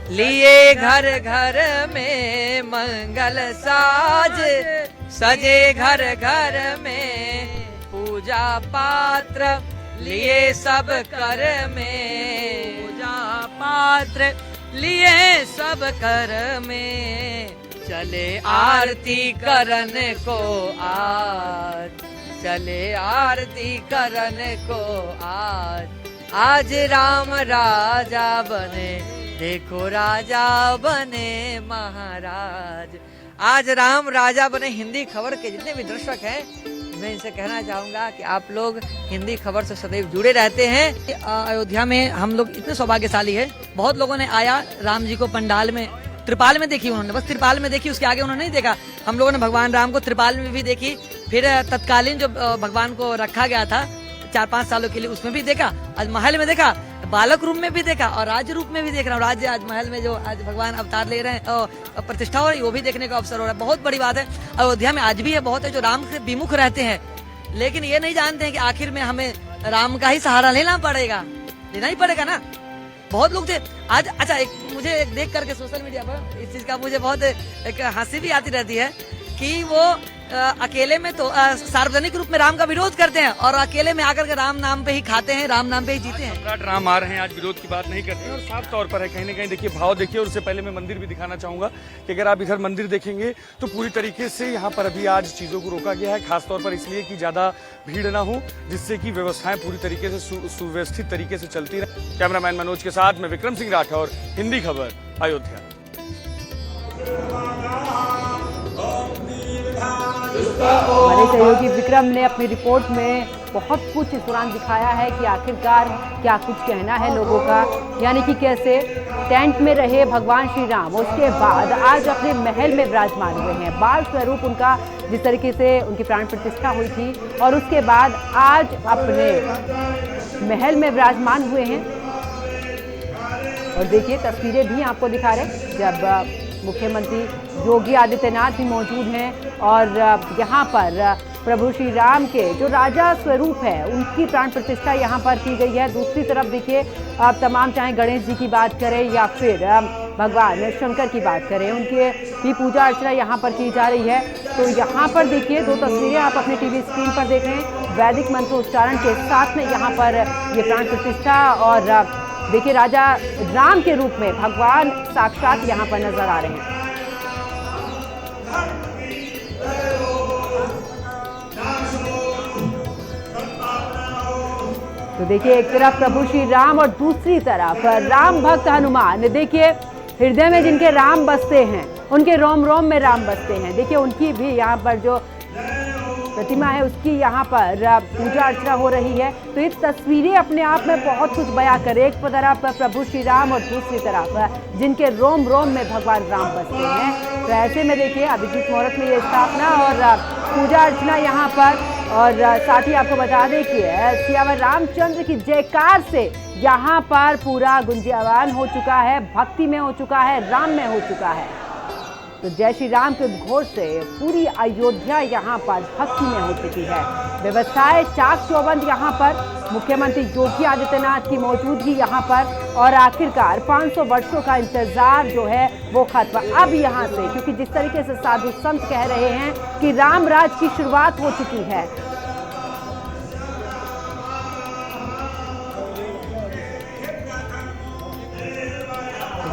लिए घर घर में, मंगल साज सजे घर घर में। पूजा पात्र लिए सब कर में, पूजा पात्र लिए सब कर में। चले आरती करन को आज, चले आरती करन को आज। आज राम राजा बने, देखो राजा बने महाराज। आज राम राजा बने। हिंदी खबर के जितने भी दर्शक हैं, मैं इनसे कहना चाहूंगा कि आप लोग हिंदी खबर से सदैव जुड़े रहते हैं। अयोध्या में हम लोग इतने सौभाग्यशाली है, बहुत लोगों ने आया राम जी को पंडाल में, त्रिपाल में देखी उन्होंने, बस त्रिपाल में देखी, उसके आगे उन्होंने नहीं देखा। हम लोगों ने भगवान राम को त्रिपाल में भी देखी, फिर तत्कालीन जो भगवान को रखा गया था 4-5 सालों के लिए, उसमें भी देखा। आज महल में देखा, बालक रूप में भी देखा और राज्य रूप में भी देख रहा हूँ। राज्य आज महल में जो आज भगवान अवतार ले रहे हैं और प्रतिष्ठा हो रही है, वो भी देखने का अवसर हो रहा है। बहुत बड़ी बात है। अयोध्या में आज भी है बहुत है जो राम से विमुख रहते हैं, लेकिन ये नहीं जानते हैं कि आखिर में हमें राम का ही सहारा लेना पड़ेगा, लेना ही पड़ेगा ना। बहुत लोग थे आज। अच्छा, मुझे देख करके सोशल मीडिया पर इस चीज का मुझे बहुत एक हंसी भी आती रहती है कि वो अकेले में तो सार्वजनिक रूप में राम का विरोध करते हैं और अकेले में आकर के राम नाम पे ही खाते हैं, राम नाम पे ही जीते हैं। सम्राट राम आ रहे हैं, आज विरोध की बात नहीं करते हैं और साफ तौर पर है कहीं ना कहीं। देखिए भाव देखिए, और उससे पहले मैं मंदिर भी दिखाना चाहूंगा कि अगर आप इधर मंदिर देखेंगे तो पूरी तरीके से यहाँ पर अभी आज चीजों को रोका गया है, खासतौर पर इसलिए कि ज्यादा भीड़ ना हो, जिससे कि व्यवस्थाएं पूरी तरीके से सुव्यवस्थित तरीके से चलती रहे। कैमरामैन मनोज के साथ मैं विक्रम सिंह राठौर, हिंदी खबर, अयोध्या। हमारे सहयोगी विक्रम ने अपनी रिपोर्ट में बहुत कुछ इस दौरान दिखाया है कि आखिरकार क्या कुछ कहना है लोगों का, यानी कि कैसे टेंट में रहे भगवान श्री राम, उसके बाद आज अपने महल में विराजमान हुए हैं। बाल स्वरूप उनका जिस तरीके से उनकी प्राण प्रतिष्ठा हुई थी और उसके बाद आज अपने महल में विराजमान हुए हैं। और देखिए तस्वीरें भी आपको दिखा रहे जब मुख्यमंत्री योगी आदित्यनाथ भी मौजूद हैं और यहाँ पर प्रभु श्री राम के जो राजा स्वरूप है उनकी प्राण प्रतिष्ठा यहाँ पर की गई है। दूसरी तरफ देखिए आप तमाम, चाहे गणेश जी की बात करें या फिर भगवान शंकर की बात करें, उनके भी पूजा अर्चना यहाँ पर की जा रही है। तो यहाँ पर देखिए 2 तस्वीरें आप अपने टीवी स्क्रीन पर देख रहे हैं, वैदिक मंत्रोच्चारण के साथ में यहाँ पर ये प्राण प्रतिष्ठा। और देखिए राजा राम के रूप में भगवान साक्षात यहाँ पर नजर आ रहे हैं। तो देखिए एक तरफ प्रभु श्री राम और दूसरी तरफ राम भक्त हनुमान। देखिए हृदय में जिनके राम बसते हैं, उनके रोम रोम में राम बसते हैं। देखिए उनकी भी यहाँ पर जो प्रतिमा है उसकी यहाँ पर पूजा अर्चना हो रही है। तो ये तस्वीरें अपने आप में बहुत कुछ बयां कर, एक तरफ प्रभु श्री राम और दूसरी तरफ जिनके रोम रोम में भगवान राम बसते हैं। तो ऐसे में देखिए अभिजीत मुहूर्त में ये स्थापना और पूजा अर्चना यहाँ पर, और साथ ही आपको बता दें कि सियावर रामचंद्र की जयकार से यहाँ पर पूरा गुंजायमान हो चुका है, भक्ति में हो चुका है, राम में हो चुका है। तो जय श्री राम के उद्घोष से पूरी अयोध्या यहाँ पर भक्ति में हो चुकी है। व्यवस्थाएं चाक चौबंद यहाँ पर, मुख्यमंत्री योगी आदित्यनाथ की मौजूदगी यहाँ पर, और आखिरकार 500 वर्षों का इंतजार जो है वो खत्म अब यहाँ से, क्योंकि जिस तरीके से साधु संत कह रहे हैं कि राम राज की शुरुआत हो चुकी है।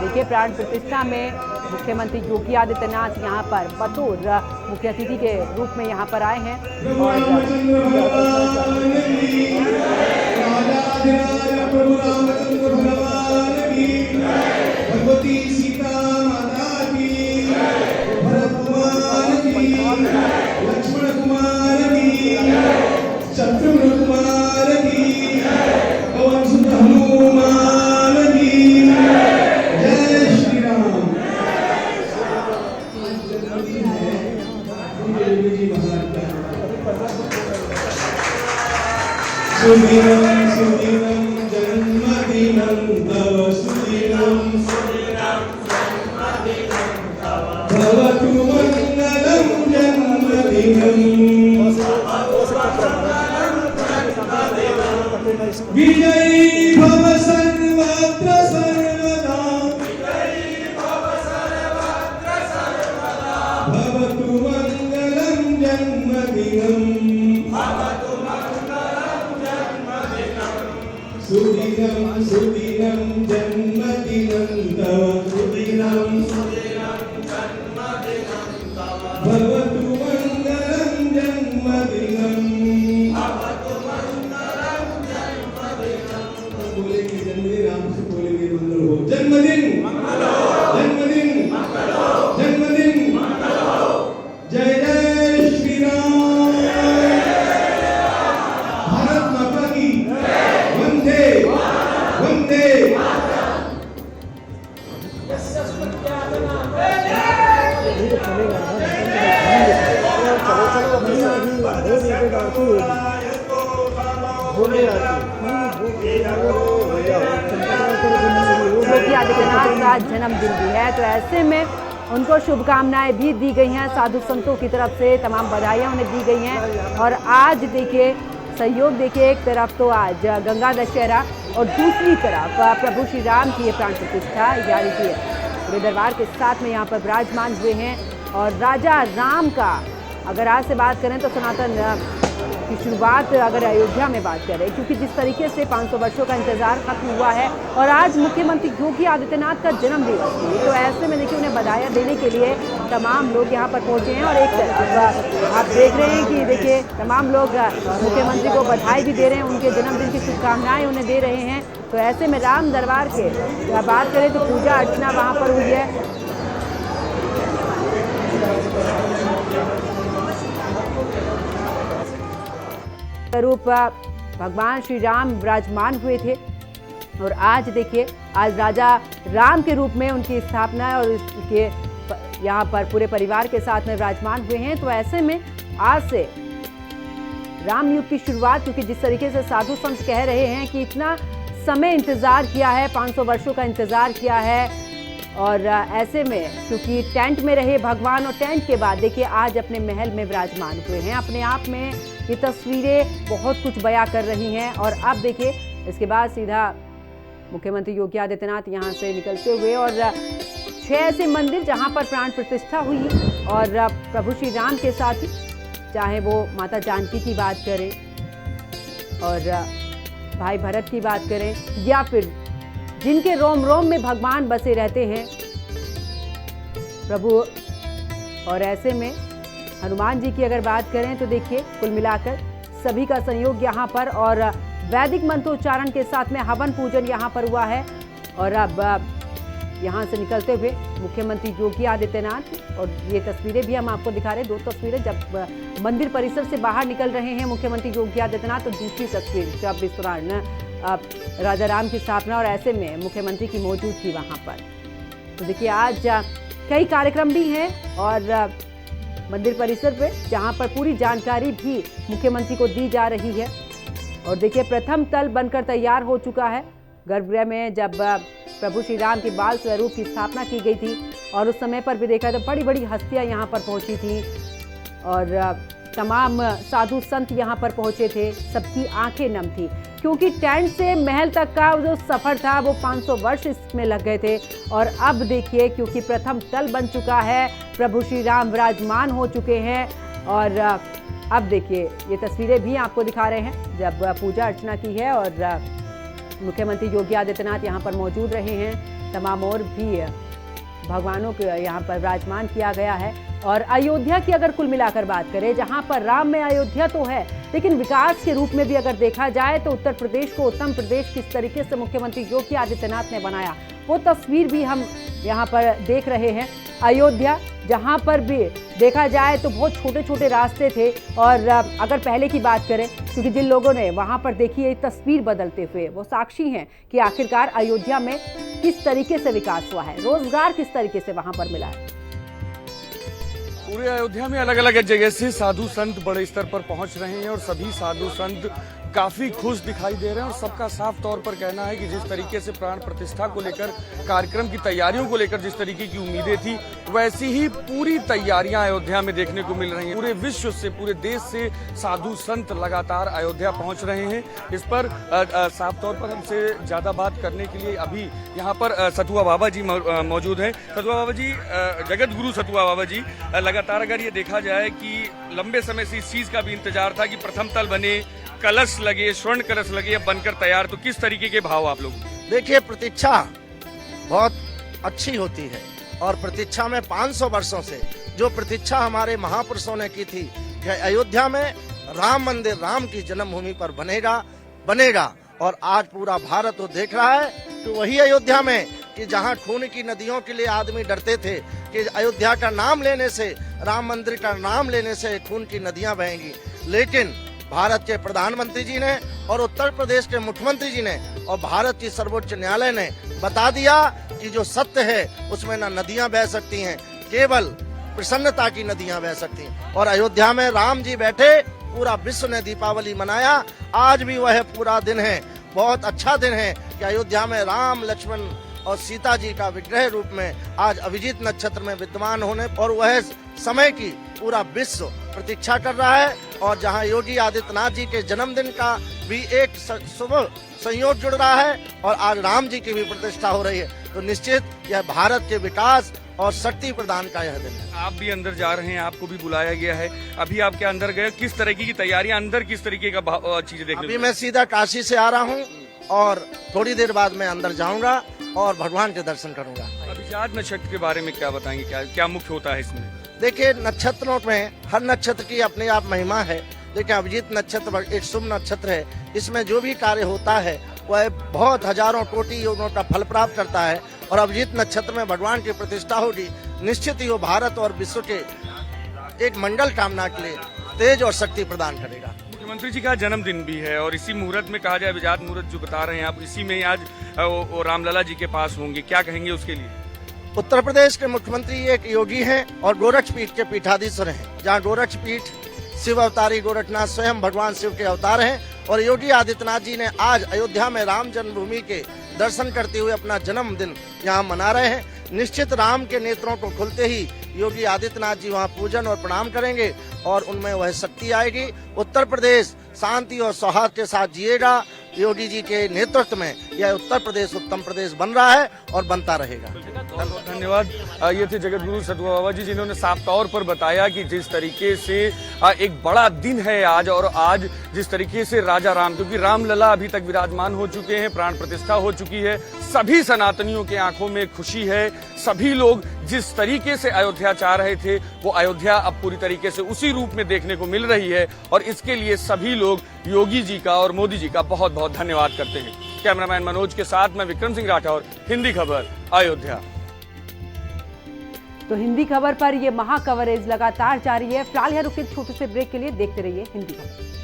देखिए प्राण प्रतिष्ठा में मुख्यमंत्री योगी आदित्यनाथ यहाँ पर बतौर मुख्य अतिथि के रूप में यहाँ पर आए हैं और भगवती सीता माता की, भरत कुमार की, लक्ष्मण कुमार की, शत्रुघ्न कुमार की, पवन सुत हनुमान की, जय श्री राम। सुदिनं सुदिनं जन्मदिनं तव, सुदिनं भवतु मंगलं जन्मदिनं, विजयी भव सर्वत्र सर्वदा, भवतु मंगलं जन्मदिनं, सुदिनं सुदिनं जन्मदिनं तव, सुदिनं भवतु मंगलं जन्मदिनं। बोलेंगे जन्मदिन, राम से बोलेंगे मंगल हो, जन्मदिन जन्मदिन जन्मदिन, जय जय श्री राम, भारत माता की, वंदे वंदे। योगी आदित्यनाथ का जन्मदिन भी है, तो ऐसे में उनको शुभकामनाएं भी दी गई हैं साधु संतों की तरफ से, तमाम बधाइयां उन्हें दी गई हैं। और आज देखिए सहयोग, देखिए एक तरफ तो आज गंगा दशहरा और दूसरी तरफ प्रभु श्री राम की ये प्राण प्रतिष्ठा, यानी कि पूरे दरबार के साथ में यहाँ पर विराजमान हुए हैं। और राजा राम का अगर आज से बात करें तो सनातन की शुरुआत अगर अयोध्या में बात करें, क्योंकि जिस तरीके से 500 वर्षों का इंतजार खत्म हुआ है और आज मुख्यमंत्री योगी आदित्यनाथ का जन्म दिवस है, तो ऐसे में देखिए उन्हें बधाइयाँ देने के लिए तमाम लोग यहाँ पर पहुँचे हैं। और एक तरफ आप देख रहे हैं कि देखिए तमाम लोग मुख्यमंत्री को बधाई भी दे रहे हैं, उनके जन्मदिन की शुभकामनाएं उन्हें दे रहे हैं। तो ऐसे में राम दरबार के बात करें तो पूजा अर्चना वहाँ पर हुई है। रूप भगवान श्री राम विराजमान हुए थे और आज देखिए आज राजा राम के रूप में उनकी स्थापना है और उनके यहाँ पर पूरे परिवार के साथ में विराजमान हुए हैं। तो ऐसे में आज से राम युग की शुरुआत, क्योंकि जिस तरीके से साधु संत कह रहे हैं कि इतना समय इंतजार किया है, 500 वर्षों का इंतजार किया है, और ऐसे में क्योंकि टेंट में रहे भगवान और टेंट के बाद देखिए आज अपने महल में विराजमान हुए हैं। अपने आप में ये तस्वीरें बहुत कुछ बयां कर रही हैं। और अब देखिए इसके बाद सीधा मुख्यमंत्री योगी आदित्यनाथ यहाँ से निकलते हुए और 6 ऐसे मंदिर जहाँ पर प्राण प्रतिष्ठा हुई और प्रभु श्री राम के साथ, चाहे वो माता जानकी की बात करें और भाई भरत की बात करें या फिर जिनके रोम रोम में भगवान बसे रहते हैं प्रभु, और ऐसे में हनुमान जी की अगर बात करें तो देखिए कुल मिलाकर सभी का संयोग यहाँ पर और वैदिक मंत्रोच्चारण के साथ में हवन पूजन यहाँ पर हुआ है। और अब यहाँ से निकलते हुए मुख्यमंत्री योगी आदित्यनाथ, और ये तस्वीरें भी हम आपको दिखा रहे हैं, 2 तस्वीरें जब मंदिर परिसर से बाहर निकल रहे हैं मुख्यमंत्री योगी आदित्यनाथ, और दूसरी तस्वीर जब इस दौरान राजा राम की स्थापना और ऐसे में मुख्यमंत्री की मौजूदगी वहाँ पर। तो देखिए आज कई कार्यक्रम भी हैं और मंदिर परिसर पे जहाँ पर पूरी जानकारी भी मुख्यमंत्री को दी जा रही है। और देखिए प्रथम तल बनकर तैयार हो चुका है। गर्भगृह में जब प्रभु श्री राम के बाल स्वरूप की स्थापना की गई थी और उस समय पर भी देखा तो बड़ी बड़ी हस्तियां यहाँ पर पहुंची थी और तमाम साधु संत यहाँ पर पहुंचे थे। सबकी आंखें नम थी क्योंकि टेंट से महल तक का जो सफर था वो 500 वर्ष इसमें लग गए थे। और अब देखिए क्योंकि प्रथम तल बन चुका है, प्रभु श्री राम विराजमान हो चुके हैं। और अब देखिए ये तस्वीरें भी आपको दिखा रहे हैं जब पूजा अर्चना की है और मुख्यमंत्री योगी आदित्यनाथ यहाँ पर मौजूद रहे हैं। तमाम और भी भगवानों को यहाँ पर विराजमान किया गया है। और अयोध्या की अगर कुल मिलाकर बात करें, जहाँ पर राम में अयोध्या तो है, लेकिन विकास के रूप में भी अगर देखा जाए तो उत्तर प्रदेश को उत्तम प्रदेश किस तरीके से मुख्यमंत्री योगी आदित्यनाथ ने बनाया, वो तस्वीर भी हम यहाँ पर देख रहे हैं। अयोध्या जहाँ पर भी देखा जाए तो बहुत छोटे छोटे रास्ते थे और अगर पहले की बात करें, क्योंकि जिन लोगों ने वहाँ पर देखी है तस्वीर बदलते हुए वो साक्षी हैं कि आखिरकार अयोध्या में किस तरीके से विकास हुआ है, रोजगार किस तरीके से वहाँ पर मिला है। पूरे अयोध्या में अलग अलग जगह से साधु संत बड़े स्तर पर पहुंच रहे हैं और सभी साधु संत काफी खुश दिखाई दे रहे हैं और सबका साफ तौर पर कहना है कि जिस तरीके से प्राण प्रतिष्ठा को लेकर, कार्यक्रम की तैयारियों को लेकर जिस तरीके की उम्मीदें थी, वैसी ही पूरी तैयारियां अयोध्या में देखने को मिल रही हैं। पूरे विश्व से, पूरे देश से साधु संत लगातार अयोध्या पहुंच रहे हैं। इस पर साफ तौर पर हमसे ज्यादा बात करने के लिए अभी यहाँ पर सतुआ बाबा जी मौजूद हैं। सतुआ बाबा जी, जगत गुरु सतुआ बाबा जी, लगातार अगर ये देखा जाए कि लंबे समय से इस चीज का भी इंतजार था कि प्रथम तल बने, कलश लगे, स्वर्ण कलश लगे, अब बनकर तैयार, तो किस तरीके के भाव आप लोग? देखिए, प्रतीक्षा बहुत अच्छी होती है और प्रतीक्षा में 500 वर्षों से जो प्रतीक्षा हमारे महापुरुषों ने की थी कि अयोध्या में राम मंदिर राम की जन्मभूमि पर बनेगा और आज पूरा भारत तो देख रहा है कि वही अयोध्या में कि जहां खून की नदियों के लिए आदमी डरते थे कि अयोध्या का नाम लेने से, राम मंदिर का नाम लेने से खून की नदियां बहेंगी, लेकिन भारत के प्रधानमंत्री जी ने और उत्तर प्रदेश के मुख्यमंत्री जी ने और भारत की सर्वोच्च न्यायालय ने बता दिया कि जो सत्य है उसमें न नदियां बह सकती हैं, केवल प्रसन्नता की नदियां बह सकती हैं। और अयोध्या में राम जी बैठे, पूरा विश्व ने दीपावली मनाया। आज भी वह पूरा दिन है, बहुत अच्छा दिन है कि अयोध्या में राम, लक्ष्मण और सीता जी का विग्रह रूप में आज अभिजीत नक्षत्र में विद्यमान होने और वह समय की पूरा विश्व प्रतीक्षा कर रहा है। और जहां योगी आदित्यनाथ जी के जन्मदिन का भी एक शुभ संयोग जुड़ रहा है और आज राम जी की भी प्रतिष्ठा हो रही है, तो निश्चित यह भारत के विकास और शक्ति प्रदान का यह दिन है। आप भी अंदर जा रहे हैं, आपको भी बुलाया गया है, अभी आप क्या अंदर गए, किस तरीके की तैयारियां, अंदर किस तरीके का चीजें देखने? अभी मैं सीधा काशी से आ रहा हूँ और थोड़ी देर बाद मैं अंदर जाऊंगा और भगवान के दर्शन करूंगा। अभिजात नक्षत्र के बारे में क्या बताएंगे, क्या मुख्य होता है इसमें? देखिए, नक्षत्रों में हर नक्षत्र की अपने आप महिमा है। देखिए, अभिजीत नक्षत्र एक शुभ नक्षत्र है, इसमें जो भी कार्य होता है वह बहुत हजारों कोटि योगों का फल प्राप्त करता है। और अभिजीत नक्षत्र में भगवान की प्रतिष्ठा होगी, निश्चित ही वो भारत और विश्व के एक मंगल कामना के लिए तेज और शक्ति प्रदान करेगा। मुख्यमंत्री जी का जन्मदिन भी है और इसी मुहूर्त में, कहा जाए अभिजात मुहूर्त जो बता रहे हैं आप, इसी में आज वो रामलला जी के पास होंगे, क्या कहेंगे उसके लिए? उत्तर प्रदेश के मुख्यमंत्री एक योगी हैं और गोरक्ष पीठ के पीठाधीश्वर हैं, जहां गोरक्ष पीठ शिव अवतारी गोरखनाथ स्वयं भगवान शिव के अवतार हैं। और योगी आदित्यनाथ जी ने आज अयोध्या में राम जन्मभूमि के दर्शन करते हुए अपना जन्मदिन यहाँ मना रहे हैं। निश्चित राम के नेत्रों को खुलते ही योगी आदित्यनाथ जी वहाँ पूजन और प्रणाम करेंगे और उनमें वह शक्ति आएगी। उत्तर प्रदेश शांति और सौहार्द के साथ जिएगा। योगी जी के नेतृत्व में यह उत्तर प्रदेश उत्तम प्रदेश बन रहा है और बनता रहेगा। बहुत बहुत धन्यवाद। ये थे जगत गुरु सतगुरु बाबा जी, जिन्होंने साफ तौर पर बताया कि जिस तरीके से एक बड़ा दिन है आज, और आज जिस तरीके से राजा राम, क्योंकि रामलला अभी तक विराजमान हो चुके हैं, प्राण प्रतिष्ठा हो चुकी है, सभी सनातनियों के आंखों में खुशी है। सभी लोग जिस तरीके से अयोध्या चाह रहे थे, वो अयोध्या अब पूरी तरीके से उसी रूप में देखने को मिल रही है, और इसके लिए सभी लोग योगी जी का और मोदी जी का बहुत बहुत धन्यवाद करते हैं। कैमरामैन मनोज के साथ मैं विक्रम सिंह राठौर, हिंदी खबर, अयोध्या। तो हिंदी खबर पर ये महा कवरेज लगातार जारी है। फिलहाल यहाँ रुके छोटे से ब्रेक के लिए, देखते रहिए हिंदी खबर।